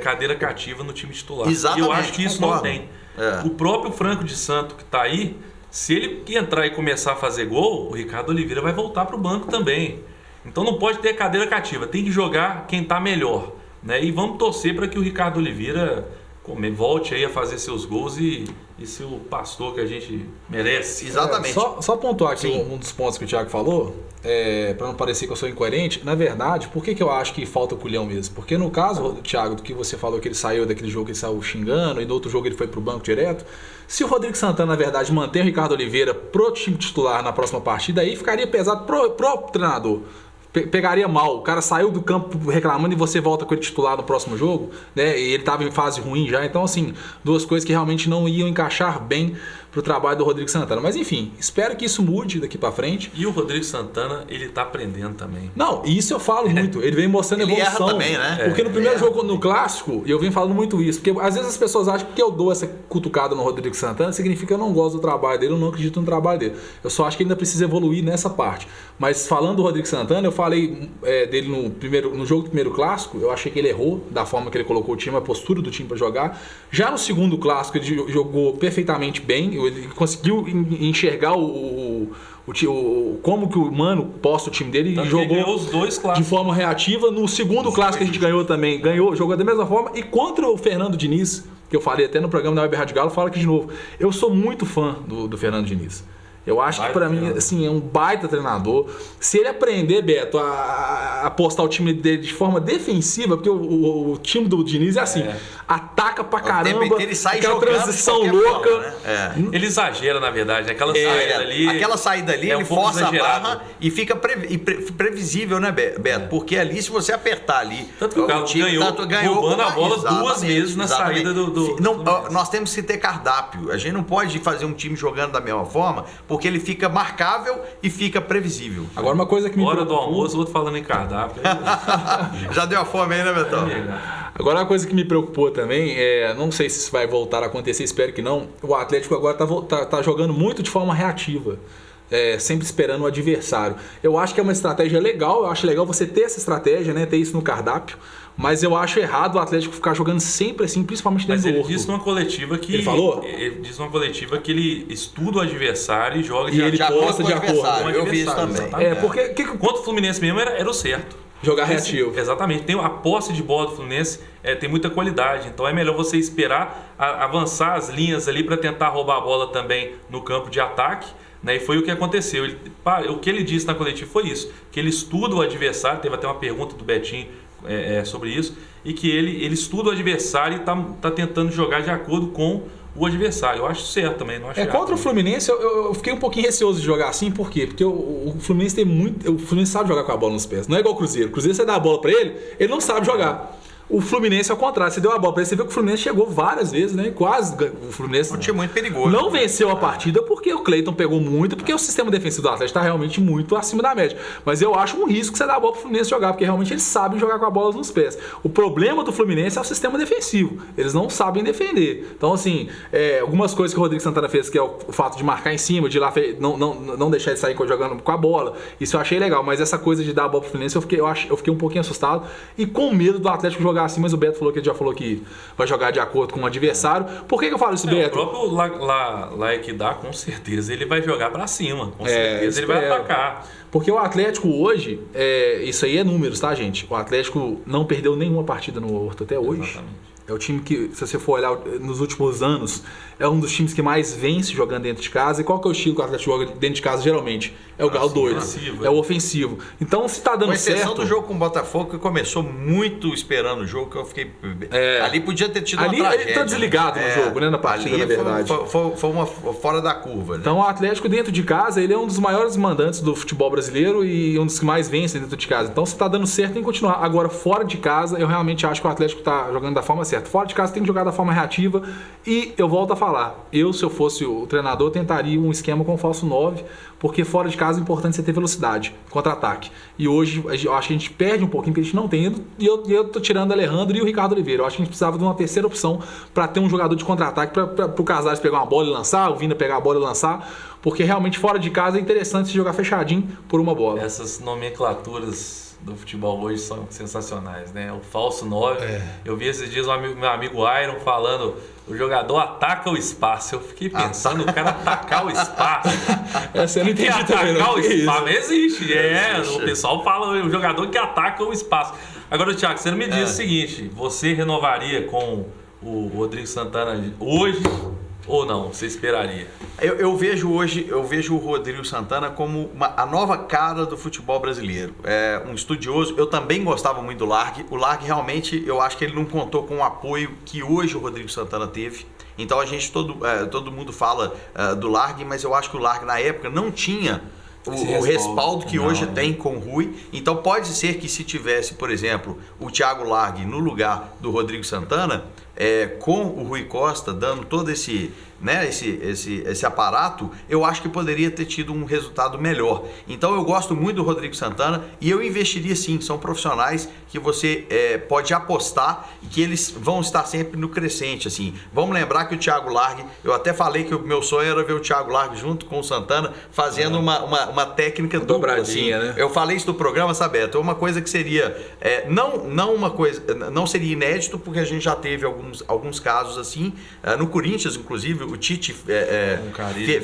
cadeira cativa no time titular. Exatamente. Eu acho que isso não tem. O próprio Franco de Santo que está aí, se ele entrar e começar a fazer gol, o Ricardo Oliveira vai voltar para o banco também. Então não pode ter cadeira cativa, tem que jogar quem está melhor, né? E vamos torcer para que o Ricardo Oliveira volte aí a fazer seus gols e ser o pastor que a gente merece. Exatamente. Só pontuar aqui um dos pontos que o Thiago falou, para não parecer que eu sou incoerente. Na verdade, por que eu acho que falta o culhão mesmo? Porque no caso, Thiago, do que você falou que ele saiu daquele jogo, ele saiu xingando, e no outro jogo ele foi pro banco direto. Se o Rodrigo Santana, na verdade, manter o Ricardo Oliveira pro time titular na próxima partida, aí ficaria pesado pro treinador. Pegaria mal, o cara saiu do campo reclamando e você volta com ele titular no próximo jogo, né? E ele estava em fase ruim já, então assim, duas coisas que realmente não iam encaixar bem pro trabalho do Rodrigo Santana. Mas enfim, espero que isso mude daqui para frente. E o Rodrigo Santana, ele tá aprendendo também. Não, isso eu falo muito, ele vem mostrando evolução. Ele erra também, né? Porque no primeiro jogo, no clássico, eu venho falando muito isso, porque às vezes as pessoas acham que porque eu dou essa cutucada no Rodrigo Santana, significa que eu não gosto do trabalho dele, eu não acredito no trabalho dele. Eu só acho que ele ainda precisa evoluir nessa parte. Mas falando do Rodrigo Santana, eu falei dele no jogo do primeiro clássico, eu achei que ele errou da forma que ele colocou o time, a postura do time para jogar. Já no segundo clássico, ele jogou perfeitamente bem, muito, ele conseguiu enxergar como que o Mano posta o time dele e jogou os dois de forma reativa. No segundo clássico que a gente ganhou também, jogou da mesma forma. E contra o Fernando Diniz, que eu falei até no programa da Web Rádio Galo, falo aqui de novo. Eu sou muito fã do Fernando Diniz. Eu acho que pra mim, assim, é um baita treinador. Se ele aprender, Beto, a postar o time dele de forma defensiva, porque o time do Diniz é assim, ataca pra caramba, ele sai aquela transição louca. Forma, né? Ele exagera, na verdade, aquela saída ali, ele força a barra e fica previsível, né, Beto? Porque ali, se você apertar ali, tanto que o Galo ganhou roubando a bola duas vezes na saída do nós temos que ter cardápio. A gente não pode fazer um time jogando da mesma forma, porque ele fica marcável e fica previsível. Agora, uma coisa que me hora do almoço, o outro falando em cardápio. Já deu a fome aí, né, Betão? Agora, uma coisa que me preocupou também, não sei se isso vai voltar a acontecer, espero que não, o Atlético agora tá jogando muito de forma reativa. Sempre esperando o adversário. Eu acho que é uma estratégia legal, eu acho legal você ter essa estratégia, né, ter isso no cardápio, mas eu acho errado o Atlético ficar jogando sempre assim, principalmente dentro do Horto. Mas ele disse numa coletiva que... Ele falou? Ele disse numa coletiva que ele estuda o adversário e joga de acordo com o adversário. Eu vi isso também. Porque contra o Fluminense mesmo era o certo. Jogar reativo. Exatamente. Tem a posse de bola do Fluminense tem muita qualidade. Então é melhor você esperar avançar as linhas ali para tentar roubar a bola também no campo de ataque. Né? E foi o que aconteceu. O que ele disse na coletiva foi isso. Que ele estuda o adversário. Teve até uma pergunta do Betinho sobre isso. E que ele estuda o adversário e está tentando jogar de acordo com o adversário. Eu acho certo também. Não acho contra o Fluminense, eu fiquei um pouquinho receoso de jogar assim. Por quê? Porque o Fluminense tem muito... O Fluminense sabe jogar com a bola nos pés. Não é igual o Cruzeiro. O Cruzeiro, você dá a bola pra ele não sabe jogar. O Fluminense, ao contrário, você deu a bola pra ele, você viu que o Fluminense chegou várias vezes, né? Quase o Fluminense. Um time muito perigoso. Não venceu a partida porque o Cleiton pegou muito, porque o sistema defensivo do Atlético está realmente muito acima da média. Mas eu acho um risco você dar a bola pro Fluminense jogar, porque realmente eles sabem jogar com a bola nos pés. O problema do Fluminense é o sistema defensivo. Eles não sabem defender. Então, assim, algumas coisas que o Rodrigo Santana fez, que é o fato de marcar em cima, de ir lá não deixar ele sair jogando com a bola, isso eu achei legal. Mas essa coisa de dar a bola pro Fluminense, eu fiquei um pouquinho assustado e com medo do Atlético jogar assim, mas o Beto falou que ele já falou que vai jogar de acordo com o adversário. Por que eu falo isso, Beto? O próprio Laekdá, com certeza, ele vai jogar pra cima. Com certeza ele vai atacar. Porque o Atlético hoje, isso aí é números, tá, gente? O Atlético não perdeu nenhuma partida no Horto até hoje. Exatamente. É o time que, se você for olhar nos últimos anos, é um dos times que mais vence jogando dentro de casa. E qual que é o estilo que o Atlético joga dentro de casa, geralmente? É o Galo doido. É o ofensivo. Então, se tá dando certo... Com exceção do jogo com o Botafogo, que começou muito esperando o jogo, que eu fiquei... Ali podia ter tido uma tragédia. Ele tá desligado no jogo, né? Na partida, na verdade. Foi uma fora da curva. Né? Então, o Atlético dentro de casa, ele é um dos maiores mandantes do futebol brasileiro e um dos que mais vence dentro de casa. Então, se tá dando certo, tem que continuar. Agora, fora de casa, eu realmente acho que o Atlético tá jogando da forma certa. Fora de casa, tem que jogar da forma reativa. E eu volto a falar, se eu fosse o treinador, tentaria um esquema com falso 9, porque fora de casa é importante você ter velocidade, contra-ataque. E hoje eu acho que a gente perde um pouquinho, porque a gente não tem. E eu tô tirando o Alejandro e o Ricardo Oliveira. Eu acho que a gente precisava de uma terceira opção para ter um jogador de contra-ataque, para o Casares pegar uma bola e lançar, o Vina pegar a bola e lançar, porque realmente fora de casa é interessante se jogar fechadinho por uma bola. Essas nomenclaturas do futebol hoje são sensacionais, né? O falso 9. Eu vi esses dias meu amigo Iron falando: o jogador ataca o espaço. Eu fiquei pensando, o cara atacar o espaço. Essa eu não entendi também. Atacar o espaço não existe. O pessoal fala o jogador que ataca o espaço. Agora, Thiago, você não me diz o seguinte: você renovaria com o Rodrigo Santana hoje ou não? Você esperaria? Eu vejo o Rodrigo Santana como a nova cara do futebol brasileiro. É um estudioso. Eu também gostava muito do Largue. O Largue realmente, eu acho que ele não contou com o apoio que hoje o Rodrigo Santana teve. Então todo mundo fala do Largue, mas eu acho que o Largue na época não tinha o respaldo que hoje tem com o Rui. Então pode ser que se tivesse, por exemplo, o Thiago Largue no lugar do Rodrigo Santana, com o Rui Costa dando todo esse aparato, eu acho que poderia ter tido um resultado melhor. Então eu gosto muito do Rodrigo Santana e eu investiria sim, são profissionais que você pode apostar e que eles vão estar sempre no crescente. Assim. Vamos lembrar que o Thiago Largue, eu até falei que o meu sonho era ver o Thiago Largue junto com o Santana fazendo uma técnica dupla. Assim. Né? Eu falei isso no programa, Sabeto, uma coisa que seria, não seria inédito, porque a gente já teve algumas alguns casos assim. No Corinthians, inclusive, o Tite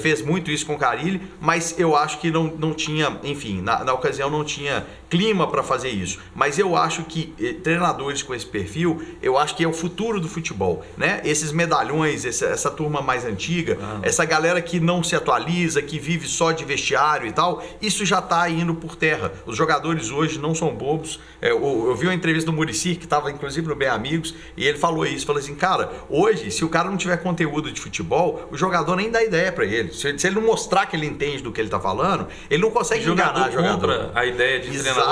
fez muito isso com o Carille, mas eu acho que não tinha, enfim, na ocasião não tinha clima para fazer isso. Mas eu acho que treinadores com esse perfil, eu acho que é o futuro do futebol, né? Esses medalhões, essa turma mais antiga, essa galera que não se atualiza, que vive só de vestiário e tal, isso já está indo por terra. Os jogadores hoje não são bobos. Eu vi uma entrevista do Muricy, que estava inclusive no Bem Amigos, e ele falou isso, falou assim, cara, hoje, se o cara não tiver conteúdo de futebol, o jogador nem dá ideia para ele. Se ele não mostrar que ele entende do que ele está falando, ele não consegue enganar o jogador. Compra a ideia de treinador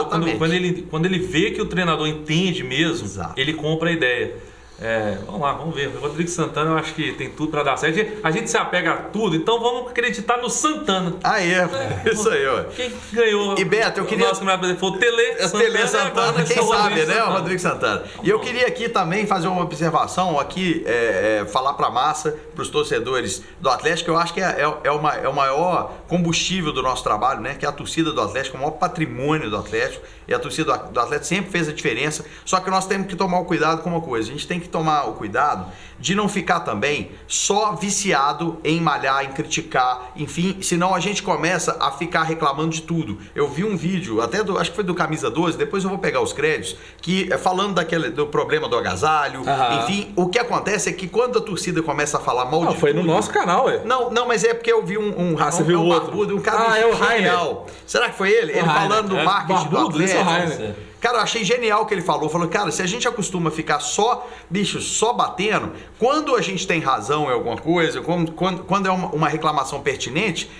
quando ele vê que o treinador entende mesmo, ele compra a ideia. Vamos lá, vamos ver. O Rodrigo Santana, eu acho que tem tudo para dar certo. A gente se apega a tudo, então vamos acreditar no Santana. Isso aí, ó. Quem ganhou? E Beto, eu queria. O nosso campeonato foi o Tele Santana, quem sabe, né? O Rodrigo Santana. E eu queria aqui também fazer uma observação, aqui, falar para a massa, para os torcedores do Atlético, eu acho que é o maior combustível do nosso trabalho, né? Que é a torcida do Atlético, o maior patrimônio do Atlético. E a torcida do Atlético sempre fez a diferença. Só que nós temos que tomar o cuidado com uma coisa. A gente tem que tomar o cuidado de não ficar também só viciado em malhar, em criticar, enfim, senão a gente começa a ficar reclamando de tudo. Eu vi um vídeo, até acho que foi do Camisa 12, depois eu vou pegar os créditos, que falando do problema do agasalho, enfim, o que acontece é que quando a torcida começa a falar mal de foi tudo, no nosso canal, Não, mas é porque eu vi você viu outro? Barbudo, um cara é o Rainer. Será que foi ele? Ele falando do marketing do Atlético. Rainer. Cara, eu achei genial o que ele falou. Falou, cara, se a gente acostuma ficar só batendo, quando a gente tem razão em alguma coisa, quando é uma reclamação pertinente,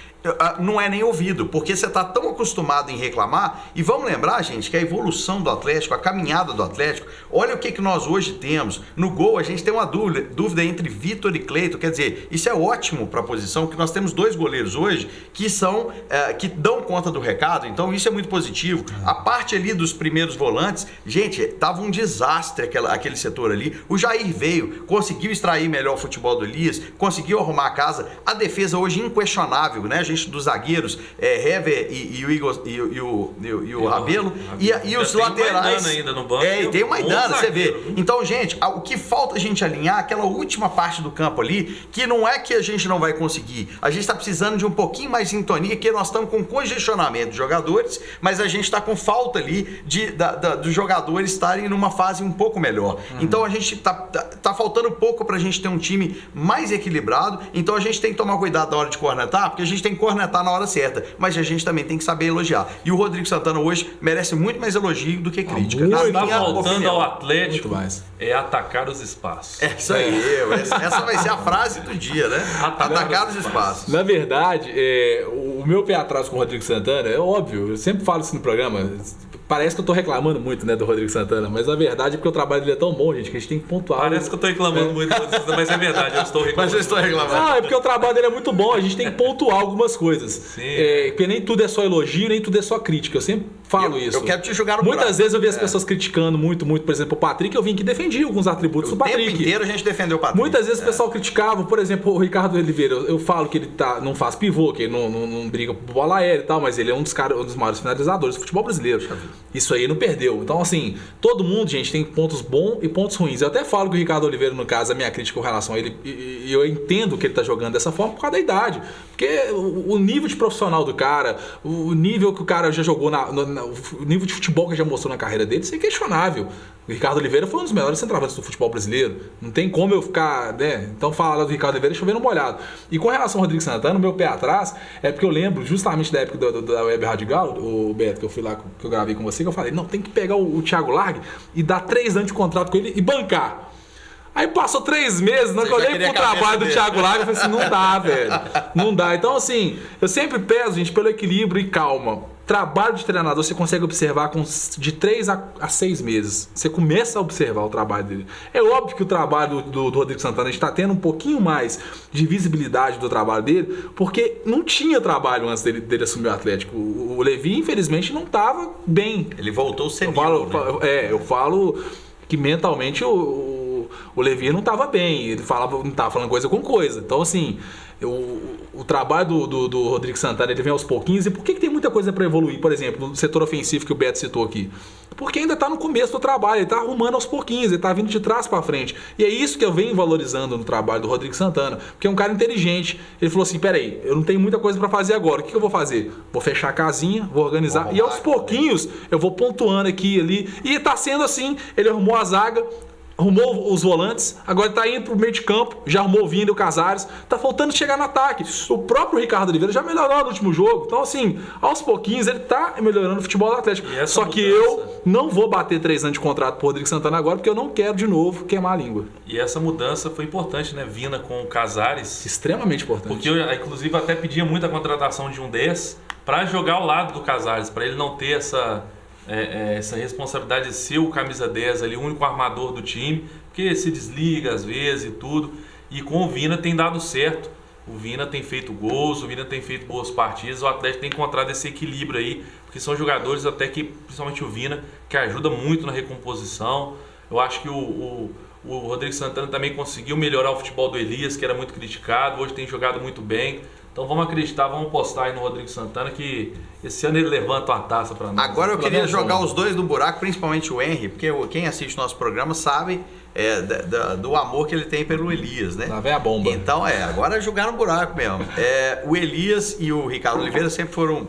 não é nem ouvido, porque você está tão acostumado em reclamar. E vamos lembrar, gente, que a evolução do Atlético, a caminhada do Atlético, olha o que nós hoje temos. No gol, a gente tem uma dúvida entre Vitor e Cleiton. Quer dizer, isso é ótimo para a posição, porque nós temos dois goleiros hoje que dão conta do recado, então isso é muito positivo. A parte ali dos primeiros volantes, gente, tava um desastre aquele setor ali. O Jair veio, conseguiu extrair melhor o futebol do Elias, conseguiu arrumar a casa. A defesa hoje inquestionável, né? Gente dos zagueiros, Hever e o Igor e o Rabelo, e os laterais. Tem ainda no banco. E tem uma Maidana, você vê. Então, gente, o que falta a gente alinhar, aquela última parte do campo ali, que não é que a gente não vai conseguir, a gente está precisando de um pouquinho mais de sintonia, que nós estamos com congestionamento de jogadores, mas a gente está com falta ali dos jogadores estarem numa fase um pouco melhor. Então, a gente tá faltando pouco para a gente ter um time mais equilibrado, então a gente tem que tomar cuidado na hora de cornetar, porque a gente tem que cornetar na hora certa, mas a gente também tem que saber elogiar. E o Rodrigo Santana hoje merece muito mais elogio do que crítica. Está voltando ao Atlético é atacar os espaços. É isso aí. Essa vai ser a frase do dia, né? Atacar os espaços. Na verdade, o meu pé atrás com o Rodrigo Santana é óbvio. Eu sempre falo isso no programa. Parece que eu tô reclamando muito, né, do Rodrigo Santana, mas a verdade é porque o trabalho dele é tão bom, gente, que a gente tem que pontuar. Parece que eu tô reclamando muito do Rodrigo Santana, mas é verdade, eu estou reclamando. Mas eu estou reclamando. Ah, é porque o trabalho dele é muito bom, a gente tem que pontuar algumas coisas. Sim. Porque nem tudo é só elogio, nem tudo é só crítica. Eu sempre falo isso. Eu quero te jogar no Muitas vezes eu vi as pessoas criticando muito, por exemplo, o Patrick, eu vim aqui defendi alguns atributos do Patrick. O tempo inteiro a gente defendeu o Patrick. Muitas vezes o pessoal criticava, por exemplo, o Ricardo Oliveira, eu falo que ele não faz pivô, que ele não briga por bola aérea e tal, mas ele é um dos maiores finalizadores do futebol brasileiro. Isso aí não perdeu. Então, assim, todo mundo, gente, tem pontos bons e pontos ruins. Eu até falo que o Ricardo Oliveira, no caso, a minha crítica com relação a ele, e eu entendo que ele tá jogando dessa forma por causa da idade. Porque o nível de profissional do cara, o nível que o cara já jogou, o nível de futebol que ele já mostrou na carreira dele, isso é inquestionável. O Ricardo Oliveira foi um dos melhores centroavantes do futebol brasileiro. Não tem como eu ficar, né? Então, falar do Ricardo Oliveira chovendo molhado. E com relação ao Rodrigo Santana, o meu pé atrás é porque eu lembro justamente da época da Web Rádio Galo, o Beto, que eu fui lá, que eu gravei com você, que eu falei, não, tem que pegar o Thiago Largue e dar 3 anos de contrato com ele e bancar. Aí passou 3 meses, não que eu olhei pro trabalho do Thiago Largue, eu falei assim, não dá, velho. Não dá. Então, assim, eu sempre peço, gente, pelo equilíbrio e calma. Trabalho de treinador você consegue observar de 3 a 6 meses. Você começa a observar o trabalho dele. É óbvio que o trabalho do Rodrigo Santana está tendo um pouquinho mais de visibilidade do trabalho dele, porque não tinha trabalho antes dele assumir o Atlético. O Levi, infelizmente, não estava bem. Ele voltou senil, eu falo que mentalmente o Levi não estava bem. Ele não estava falando coisa com coisa. Então, assim, o trabalho do Rodrigo Santana, ele vem aos pouquinhos. E por que tem muita coisa para evoluir? Por exemplo, no setor ofensivo que o Beto citou aqui. Porque ainda está no começo do trabalho, ele está arrumando aos pouquinhos, ele está vindo de trás para frente. E é isso que eu venho valorizando no trabalho do Rodrigo Santana, porque é um cara inteligente. Ele falou assim, peraí, eu não tenho muita coisa para fazer agora, o que eu vou fazer? Vou fechar a casinha, vou organizar, e aos pouquinhos eu vou pontuando aqui e ali. E está sendo assim, ele arrumou a zaga, arrumou os volantes, agora está indo para o meio de campo, já arrumou o Vina e o Casares, está faltando chegar no ataque. O próprio Ricardo Oliveira já melhorou no último jogo, então assim, aos pouquinhos ele está melhorando o futebol do Atlético. Só que eu não vou bater 3 anos de contrato para o Rodrigo Santana agora, porque eu não quero de novo queimar a língua. E essa mudança foi importante, né? Vina com o Casares. Extremamente importante. Porque eu, inclusive, até pedia muito a contratação de um 10 para jogar ao lado do Casares, para ele não ter essa responsabilidade de ser o camisa 10 ali, o único armador do time, porque se desliga às vezes e tudo. E com o Vina tem dado certo. O Vina tem feito gols, o Vina tem feito boas partidas, o Atlético tem encontrado esse equilíbrio aí, porque são jogadores até que, principalmente o Vina, que ajuda muito na recomposição. Eu acho que o Rodrigo Santana também conseguiu melhorar o futebol do Elias, que era muito criticado, hoje tem jogado muito bem. Então vamos acreditar, vamos apostar aí no Rodrigo Santana, que esse ano ele levanta uma taça para nós. Agora eu queria jogar os dois no buraco, principalmente o Henry, porque quem assiste nosso programa sabe do amor que ele tem pelo Elias, né? Lá vem a bomba. Então agora é jogar no buraco mesmo. O Elias e o Ricardo Oliveira sempre foram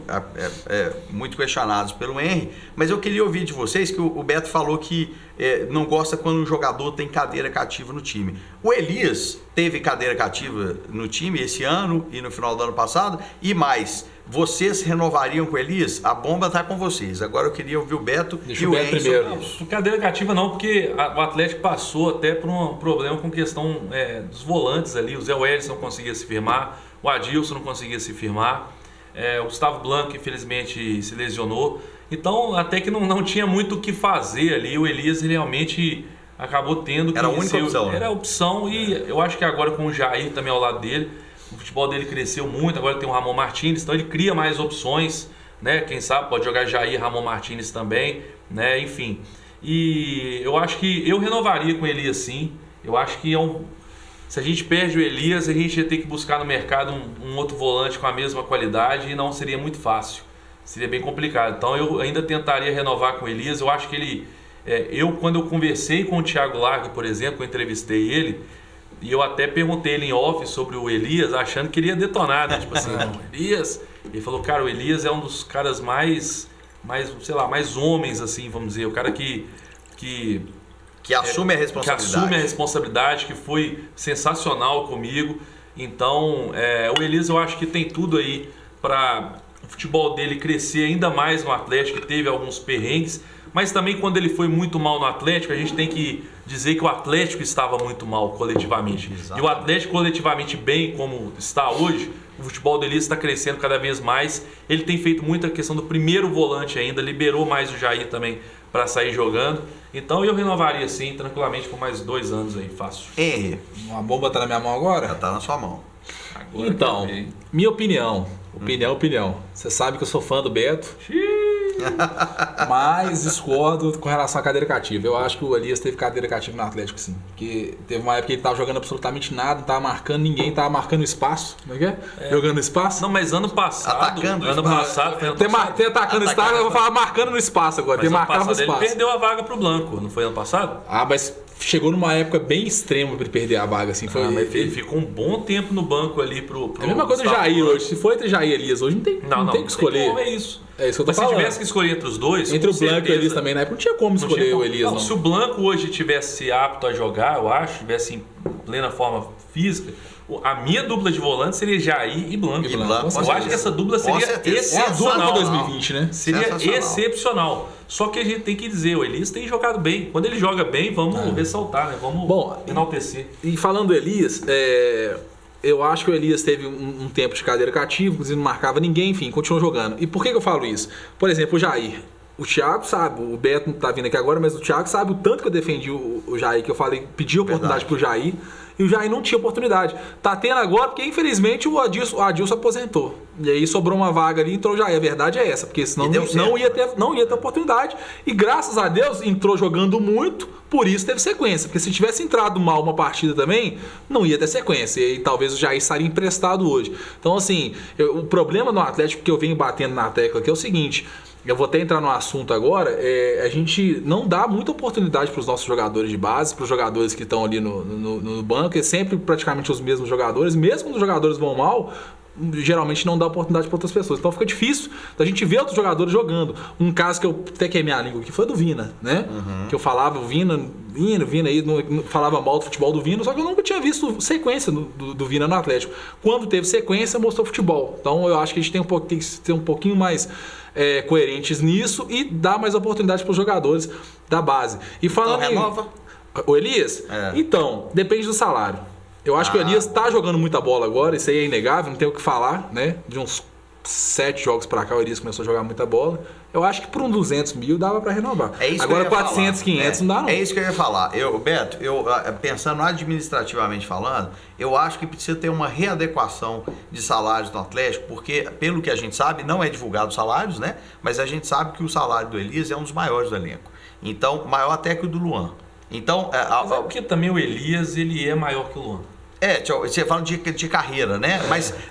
muito questionados pelo Henry, mas eu queria ouvir de vocês que o Beto falou que não gosta quando um jogador tem cadeira cativa no time. O Elias teve cadeira cativa no time esse ano e no final do ano passado, e mais, vocês renovariam com o Elias? A bomba está com vocês. Agora eu queria ouvir o Beto e o Beto primeiro. Não, cadeira cativa não, porque o Atlético passou até por um problema com questão dos volantes ali. O Zé Welles não conseguia se firmar, o Adilson não conseguia se firmar, o Gustavo Blanco infelizmente se lesionou. Então até que não tinha muito o que fazer ali. O Elias realmente acabou tendo que era a única opção, né? Era a opção, e eu acho que agora com o Jair também ao lado dele, o futebol dele cresceu muito. Agora tem o Ramon Martínez, então ele cria mais opções, né? Quem sabe pode jogar Jair, Ramon Martínez também, né? Enfim. E eu acho que eu renovaria com o Elias sim. Eu acho que se a gente perde o Elias, a gente ia ter que buscar no mercado um outro volante com a mesma qualidade, e não seria muito fácil. Seria bem complicado. Então eu ainda tentaria renovar com o Elias. Eu acho que ele... quando eu conversei com o Thiago Largue, por exemplo, eu entrevistei ele, e eu até perguntei ele em off sobre o Elias, achando que ele ia detonar, né? Tipo assim, o Elias... Ele falou, cara, o Elias é um dos caras mais homens, assim, vamos dizer. O cara que assume a responsabilidade. Que assume a responsabilidade, que foi sensacional comigo. Então, o Elias eu acho que tem tudo aí para o futebol dele crescer ainda mais no Atlético, que teve alguns perrengues. Mas também quando ele foi muito mal no Atlético, a gente tem que dizer que o Atlético estava muito mal coletivamente. Exatamente. E o Atlético coletivamente bem como está hoje, o futebol dele está crescendo cada vez mais. Ele tem feito muita questão do primeiro volante ainda, liberou mais o Jair também para sair jogando. Então eu renovaria sim, tranquilamente, por mais 2 anos aí, fácil. Uma bomba tá na minha mão agora? Já tá na sua mão. Agora então, minha opinião. Opinião. Você sabe que eu sou fã do Beto. Mas discordo com relação à cadeira cativa. Eu acho que o Elias teve cadeira cativa no Atlético, sim. Porque teve uma época que ele tava jogando absolutamente nada, não tava marcando ninguém, tava marcando espaço. Como é que é? Jogando espaço? Não, mas ano passado. Atacando ano passado. Tem atacando espaço, eu vou falar marcando no espaço agora. Tem marcado no espaço. Ele perdeu a vaga pro Blanco, não foi ano passado? Mas chegou numa época bem extrema pra ele perder a vaga, assim. Mas ele ficou um bom tempo no banco ali pro é a mesma coisa do Jair hoje. Se for entre Jair e Elias hoje, não tem que escolher. Como é isso. É isso que eu tô Mas falando. Se tivesse que escolher entre os dois, entre o Blanco e o Elias também, na época não tinha como escolher o Elias, não. Se o Blanco hoje tivesse apto a jogar, eu acho, tivesse em plena forma física, a minha dupla de volante seria Jair e Blanco. Eu acho que essa dupla seria excepcional. É a dupla de 2020, né? Seria excepcional. Só que a gente tem que dizer, o Elias tem jogado bem. Quando ele joga bem, vamos ressaltar, né? Vamos enaltecer. E falando do Elias, eu acho que o Elias teve um tempo de cadeira cativa, inclusive não marcava ninguém, enfim, continuou jogando. E por que eu falo isso? Por exemplo, o Jair. O Thiago sabe, o Beto não tá vindo aqui agora, mas o Thiago sabe o tanto que eu defendi o Jair, que eu falei, pedi oportunidade pro Jair. e o Jair não tinha oportunidade. Tá tendo agora porque, infelizmente, o Adilson aposentou. E aí sobrou uma vaga ali e entrou o Jair. A verdade é essa, porque senão não ia ter oportunidade. E graças a Deus entrou jogando muito, por isso teve sequência. Porque se tivesse entrado mal uma partida também, não ia ter sequência. E aí, talvez o Jair estaria emprestado hoje. Então, assim, o problema no Atlético que eu venho batendo na tecla aqui é o seguinte. Eu vou até entrar no assunto agora. A gente não dá muita oportunidade para os nossos jogadores de base, para os jogadores que estão ali no banco, é sempre praticamente os mesmos jogadores. Mesmo quando os jogadores vão mal, geralmente não dá oportunidade para outras pessoas. Então fica difícil da gente ver outros jogadores jogando. Um caso que eu até queimei a língua aqui foi do Vina, né? Que eu falava, o Vina aí, falava mal do futebol do Vina, só que eu nunca tinha visto sequência do Vina no Atlético. Quando teve sequência, mostrou futebol. Então eu acho que a gente tem que ser um pouquinho mais coerentes nisso e dar mais oportunidade para os jogadores da base. E falando renova? O Elias? Então, depende do salário. Eu acho que o Elias tá jogando muita bola agora, isso aí é inegável, não tem o que falar, né? De uns 7 jogos pra cá, o Elias começou a jogar muita bola. Eu acho que por uns 200 mil dava pra renovar. Agora 400, 500 não dá não. É isso que eu ia falar. Beto, pensando administrativamente falando, eu acho que precisa ter uma readequação de salários no Atlético, porque, pelo que a gente sabe, não é divulgado os salários, né? Mas a gente sabe que o salário do Elias é um dos maiores do elenco. Então, maior até que o do Luan. Então, mas é porque também o Elias, ele é maior que o Luan. Você fala de carreira, né?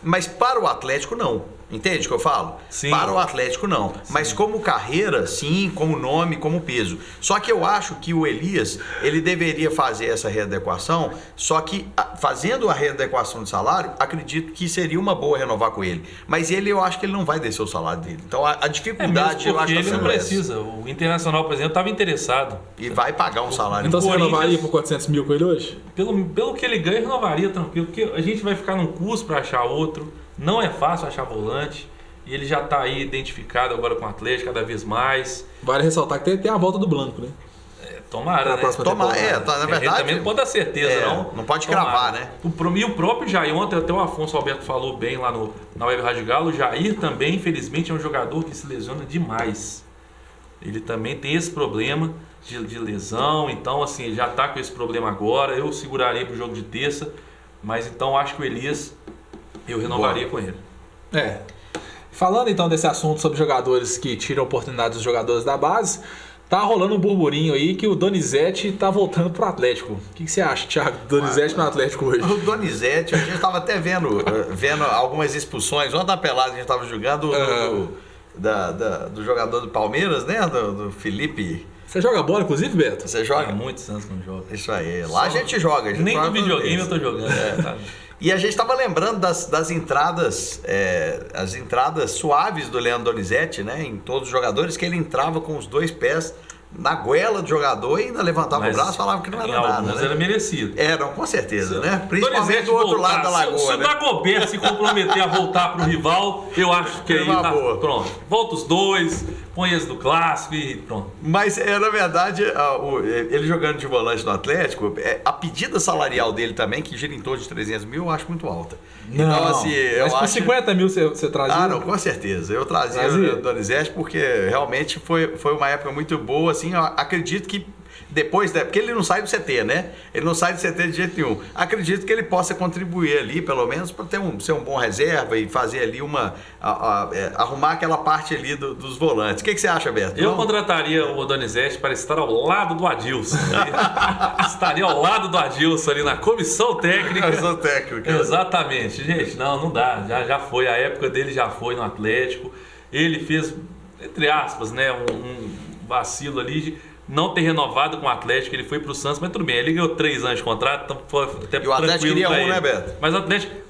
Mas para o Atlético, não. Entende o que eu falo? Sim. Para o Atlético, não. Sim. Mas como carreira, sim, como nome, como peso. Só que eu acho que o Elias, ele deveria fazer essa readequação, só que fazendo a readequação de salário, acredito que seria uma boa renovar com ele. Mas eu acho que ele não vai descer o salário dele. Então a dificuldade, eu acho que ele não precisa. O Internacional, por exemplo, estava interessado. E vai pagar um salário. Então você renovaria por 400 mil com ele hoje? Pelo que ele ganha, renovaria tranquilo. Porque a gente vai ficar num curso para achar outro. Não é fácil achar volante. E ele já está aí identificado agora com o Atlético cada vez mais. Vale ressaltar que tem a volta do Blanco, né? Tomara, né? Na verdade. Ele também não pode dar certeza, não. Não pode cravar, né? E o próprio Jair, ontem até o Afonso Alberto falou bem lá na Web Rádio Galo, o Jair também, infelizmente, é um jogador que se lesiona demais. Ele também tem esse problema de lesão, então assim, já está com esse problema agora. Eu seguraria para o jogo de terça, mas então acho que o Elias, eu renovaria com ele. Falando então desse assunto sobre jogadores que tiram oportunidade dos jogadores da base, tá rolando um burburinho aí que o Donizete tá voltando pro Atlético. O que você acha, Thiago, Donizete no Atlético hoje? O Donizete, a gente tava até vendo algumas expulsões. Ontem na pelada a gente tava jogando do jogador do Palmeiras, né? Do Felipe. Você joga bola, inclusive, Beto? Você joga? Há muitos anos que não joga. Isso aí. Lá a gente joga. Nem no videogame eu tô jogando. E a gente estava lembrando das entradas, as entradas suaves do Leandro Donizete, né? Em todos os jogadores, que ele entrava com os 2 pés na goela do jogador e ainda levantava o braço e falava que não era nada, né? Era merecido. Não, com certeza, né? Principalmente do outro lado da lagoa, se o Dagobert se comprometer a voltar pro rival, eu acho que aí tá boa. Pronto. Volta os 2, põe eles do clássico e pronto. Mas, na verdade, ele jogando de volante no Atlético, a pedida salarial dele também, que gira em torno de 300 mil, eu acho muito alta. Não, então, assim, mas por 50 mil você trazia? Não, com certeza. Eu trazia o Donizete porque realmente foi uma época muito boa, assim, eu acredito que depois, porque ele não sai do CT, né? Ele não sai do CT de jeito nenhum. Acredito que ele possa contribuir ali, pelo menos, para ser um bom reserva e fazer ali arrumar aquela parte ali dos volantes. O que você acha, Beto? Eu contrataria o Donizete para estar ao lado do Adilson. Estaria ao lado do Adilson ali na comissão técnica. Comissão técnica. Exatamente. Gente, não dá. Já foi. A época dele já foi no Atlético. Ele fez, entre aspas, né, um vacilo ali de não ter renovado com o Atlético. Ele foi pro Santos, mas tudo bem, ele ganhou 3 anos de contrato, então foi até e o Atlético queria né, Beto?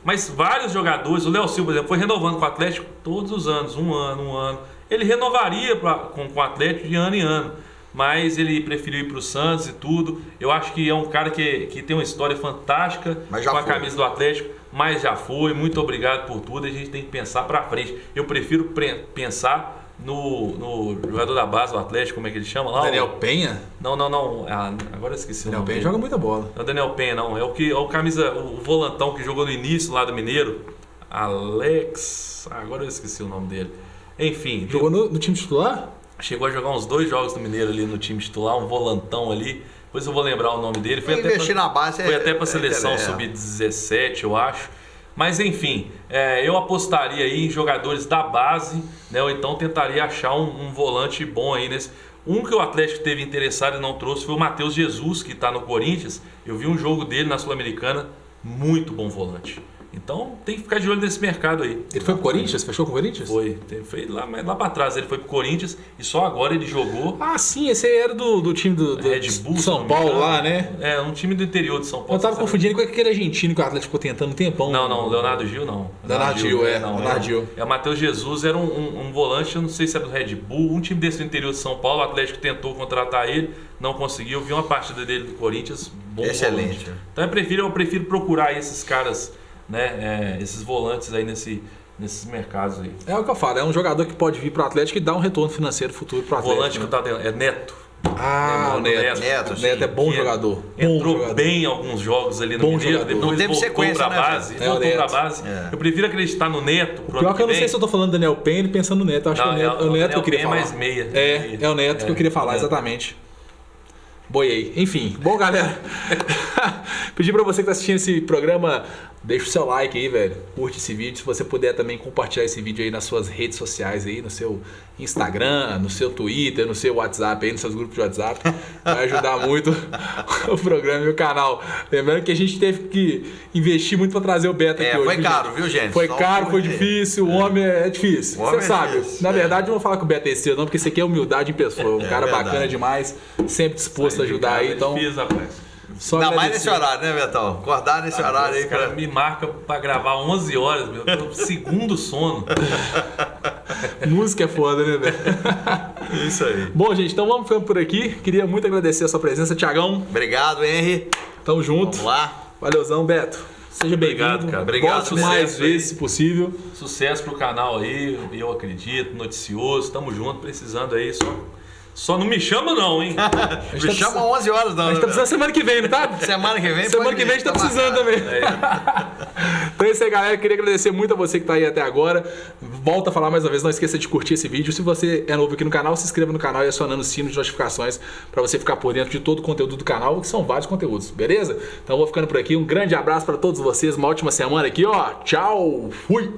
Mas vários jogadores, o Léo Silva, por exemplo, foi renovando com o Atlético todos os anos, um ano. Ele renovaria com o Atlético de ano em ano, mas ele preferiu ir pro Santos e tudo. Eu acho que é um cara que tem uma história fantástica com a camisa do Atlético, mas já foi. Muito obrigado por tudo, a gente tem que pensar pra frente. Eu prefiro pensar no jogador da base do Atlético, como é que ele chama lá? Daniel Penha? Não. Agora eu esqueci o nome. Daniel Penha joga muita bola. Não é o Daniel Penha, não. É o volantão que jogou no início lá do Mineiro. Alex. Agora eu esqueci o nome dele. Enfim. Jogou no time titular? chegou a jogar uns 2 jogos do Mineiro ali no time titular, um volantão ali. Depois eu vou lembrar o nome dele. Foi até para a seleção sub-17, eu acho. Mas enfim, eu apostaria aí em jogadores da base, né? Ou então tentaria achar um volante bom aí nesse. Um que o Atlético teve interessado e não trouxe foi o Matheus Jesus, que está no Corinthians. Eu vi um jogo dele na Sul-Americana, muito bom volante. Então tem que ficar de olho nesse mercado aí. Ele foi pro Corinthians? Fechou com o Corinthians? Foi lá pra trás. Ele foi pro Corinthians e só agora ele jogou. Ah, sim, esse aí era do time do Red Bull, São Paulo lá, né? Um time do interior de São Paulo. Eu tava confundindo com aquele argentino que o Atlético ficou tentando um tempão. Não, Leonardo Gil não. Leonardo Gil. O Matheus Jesus era um volante, eu não sei se era do Red Bull, um time desse do interior de São Paulo. O Atlético tentou contratar ele, não conseguiu. Eu vi uma partida dele do Corinthians, bom excelente. Volante. Então eu prefiro procurar esses caras, né, esses volantes aí nesses mercados aí. É o que eu falo, é um jogador que pode vir pro Atlético e dar um retorno financeiro futuro pro Atlético. Volante que tá tendo é Neto. O Neto é bom jogador. Entrou bem em alguns jogos ali no Mineiro, depois voltou pra base. Eu prefiro acreditar no Neto. Pior que eu não sei se eu tô falando do Daniel Penha pensando no Neto. Eu acho que é o Neto que eu queria falar. Mais meia. É o Neto que eu queria falar, exatamente. Boiei. Enfim, bom, galera. Pedir pra você que tá assistindo esse programa, deixa o seu like aí, velho. Curte esse vídeo. Se você puder também compartilhar esse vídeo aí nas suas redes sociais aí, no seu Instagram, no seu Twitter, no seu WhatsApp aí, nos seus grupos de WhatsApp. Vai ajudar muito o programa e o canal. Lembrando que a gente teve que investir muito pra trazer o Beto aqui hoje. Foi caro, viu, gente? Foi caro, foi difícil. O homem é difícil. Você sabe. Na verdade, eu não vou falar que o Beto é esse não, porque esse aqui é humildade em pessoa. Um cara bacana demais, sempre disposto a ajudar aí. Então, ainda mais nesse horário, né, Betão? Acordar nesse horário aí. Esse cara me marca pra gravar 11 horas, meu. Eu tô segundo sono. Música é foda, né, velho? Isso aí. Bom, gente, então vamos ficando por aqui. Queria muito agradecer a sua presença, Thiagão. Obrigado, Henry. Tamo junto. Vamos lá. Valeuzão, Beto. Seja bem-vindo. Obrigado, volte mais vezes, se possível. Sucesso pro canal aí, eu acredito, noticioso. Tamo junto, precisando aí, só não me chama não, hein? Me chama 11 horas não. A gente tá precisando semana que vem, não tá? Semana que vem a gente tá precisando também. Então é isso aí, galera. Queria agradecer muito a você que tá aí até agora. Volta a falar mais uma vez, não esqueça de curtir esse vídeo. Se você é novo aqui no canal, se inscreva no canal e acionando o sino de notificações pra você ficar por dentro de todo o conteúdo do canal, que são vários conteúdos, beleza? Então eu vou ficando por aqui. Um grande abraço pra todos vocês. Uma ótima semana aqui, ó. Tchau. Fui.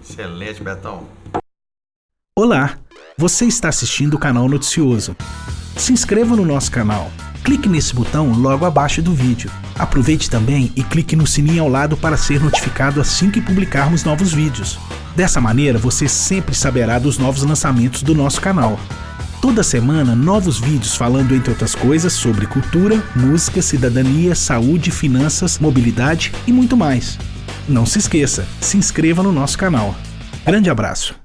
Excelente, Betão. Olá, você está assistindo o canal Noticioso. Se inscreva no nosso canal. Clique nesse botão logo abaixo do vídeo. Aproveite também e clique no sininho ao lado para ser notificado assim que publicarmos novos vídeos. Dessa maneira, você sempre saberá dos novos lançamentos do nosso canal. Toda semana, novos vídeos falando, entre outras coisas, sobre cultura, música, cidadania, saúde, finanças, mobilidade e muito mais. Não se esqueça, se inscreva no nosso canal. Grande abraço!